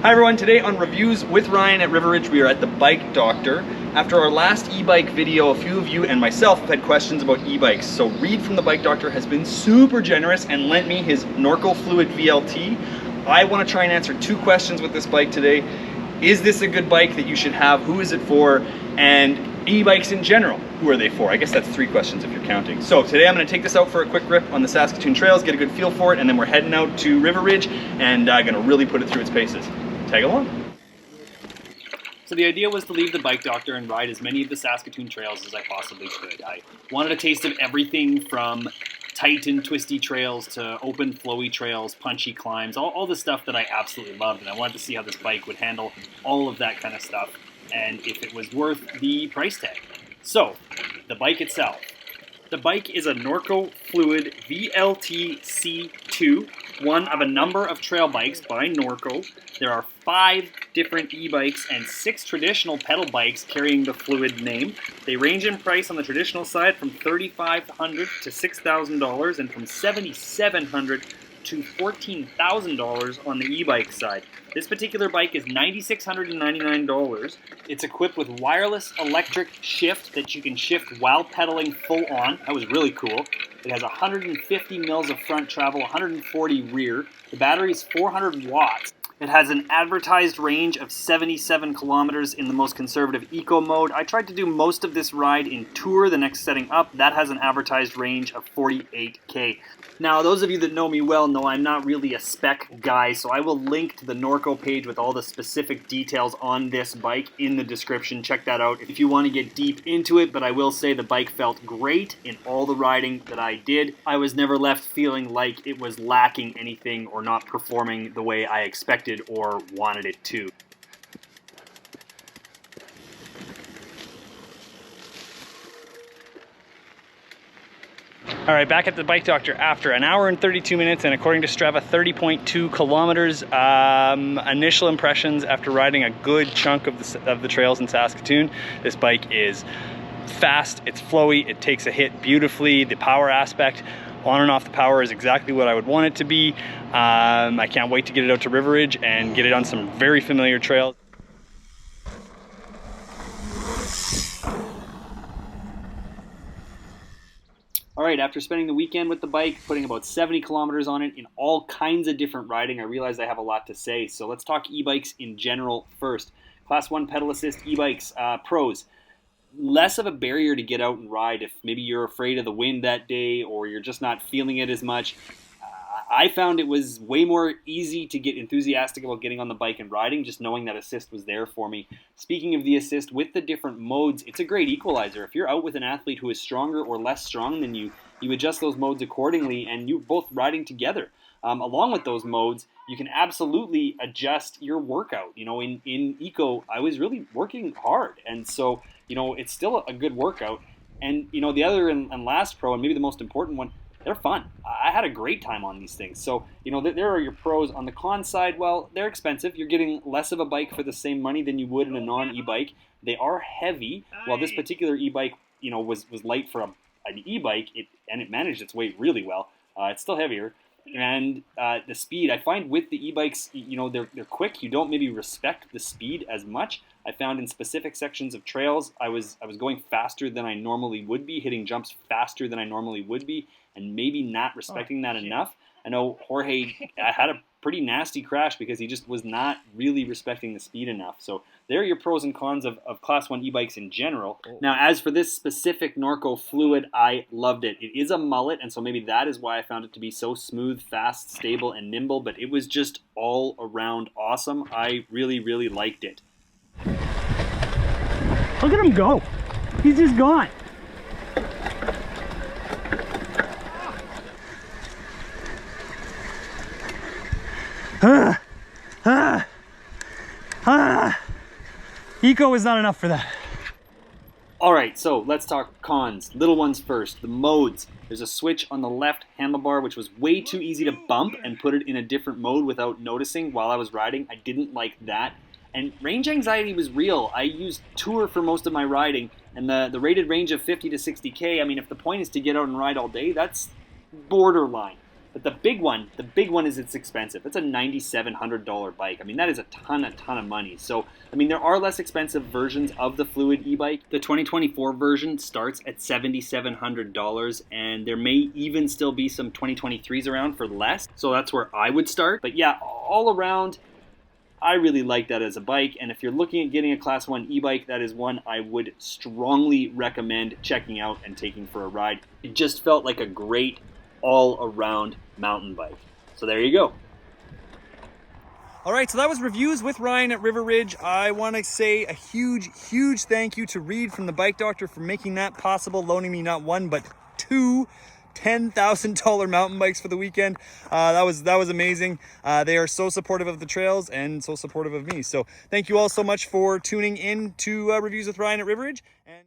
Hi everyone, today on Reviews with Ryan at River Ridge, we are at the Bike Doctor. After our last e-bike video, a few of you and myself have had questions about e-bikes. So Reid from the Bike Doctor has been super generous and lent me his Norco Fluid VLT. I want to try and answer two questions with this bike today. Is this a good bike that you should have? Who is it for? And e-bikes in general, who are they for? I guess that's three questions if you're counting. So today I'm going to take this out for a quick rip on the Saskatoon trails, get a good feel for it, and then we're heading out to River Ridge and going to really put it through its paces. Tag along. So the idea was to leave the Bike Doctor and ride as many of the Saskatoon trails as I possibly could. I wanted a taste of everything from tight and twisty trails to open flowy trails, punchy climbs, all the stuff that I absolutely loved, and I wanted to see how this bike would handle all of that kind of stuff and if it was worth the price tag. So, the bike itself. The bike is a Norco Fluid VLT C2, one of a number of trail bikes by Norco. There are 5 different e-bikes and 6 traditional pedal bikes carrying the Fluid name. They range in price on the traditional side from $3,500 to $6,000 and from $7,700 to $14,000 on the e-bike side. This particular bike is $9,699. It's equipped with wireless electric shift that you can shift while pedaling full on. That was really cool. It has 150 mils of front travel, 140 rear. The battery is 400 watts. It has an advertised range of 77 kilometers in the most conservative eco mode. I tried to do most of this ride in Tour, the next setting up. That has an advertised range of 48K. Now, those of you that know me well know I'm not really a spec guy, so I will link to the Norco page with all the specific details on this bike in the description. Check that out if you want to get deep into it, but I will say the bike felt great in all the riding that I did. I was never left feeling like it was lacking anything or not performing the way I expected or wanted it to. All right, back at the Bike Doctor after an hour and 32 minutes and according to Strava, 30.2 kilometers. Initial impressions after riding a good chunk of the trails in Saskatoon. This bike is fast, it's flowy, it takes a hit beautifully. The power aspect, on and off the power, is exactly what I would want it to be. I can't wait to get it out to River Ridge and get it on some very familiar trails. Alright, after spending the weekend with the bike, putting about 70 kilometers on it in all kinds of different riding, I realized I have a lot to say. So let's talk e-bikes in general first. Class 1 pedal assist e-bikes, pros. Less of a barrier to get out and ride if maybe you're afraid of the wind that day or you're just not feeling it as much. I found it was way more easy to get enthusiastic about getting on the bike and riding, just knowing that assist was there for me. Speaking of the assist, with the different modes, it's a great equalizer. If you're out with an athlete who is stronger or less strong than you, you adjust those modes accordingly and you're both riding together. Along with those modes, you can absolutely adjust your workout. You know, in Eco, I was really working hard, and so, you know, it's still a good workout. And, you know, the other and last pro, and maybe the most important one, they're fun. I had a great time on these things. So, you know, there are your pros. On the con side, well, they're expensive. You're getting less of a bike for the same money than you would in a non-e-bike. They are heavy. While this particular e-bike, you know, was light for an e-bike, and it managed its weight really well. It's still heavier. And the speed, I find with the e-bikes, you know, they're quick. You don't maybe respect the speed as much. I found in specific sections of trails, I was going faster than I normally would be, hitting jumps faster than I normally would be, and maybe not respecting that enough. I know Jorge had a pretty nasty crash because he just was not really respecting the speed enough. So there are your pros and cons of Class 1 e-bikes in general. Now, as for this specific Norco Fluid, I loved it. It is a mullet, and so maybe that is why I found it to be so smooth, fast, stable, and nimble, but it was just all around awesome. I really, really liked it. Look at him go. He's just gone. Eco is not enough for that. Alright, so let's talk cons. Little ones first. The modes. There's a switch on the left handlebar which was way too easy to bump and put it in a different mode without noticing while I was riding. I didn't like that. And range anxiety was real. I used Tour for most of my riding, and the rated range of 50 to 60K, I mean, if the point is to get out and ride all day, that's borderline. But the big one is it's expensive. It's a $9,700 bike. I mean, that is a ton of money. So, I mean, there are less expensive versions of the Fluid e-bike. The 2024 version starts at $7,700, and there may even still be some 2023s around for less. So that's where I would start. But yeah, all around, I really like that as a bike. And if you're looking at getting a Class 1 e-bike, that is one I would strongly recommend checking out and taking for a ride. It just felt like a great all-around mountain bike. So there you go. All right, so that was reviews with Ryan at River Ridge. I want to say a huge thank you to Reid from the Bike Doctor for making that possible, loaning me not one but two $10,000 mountain bikes for the weekend. That was amazing. They are so supportive of the trails and so supportive of me. So thank you all so much for tuning in to Reviews with Ryan at River Ridge. And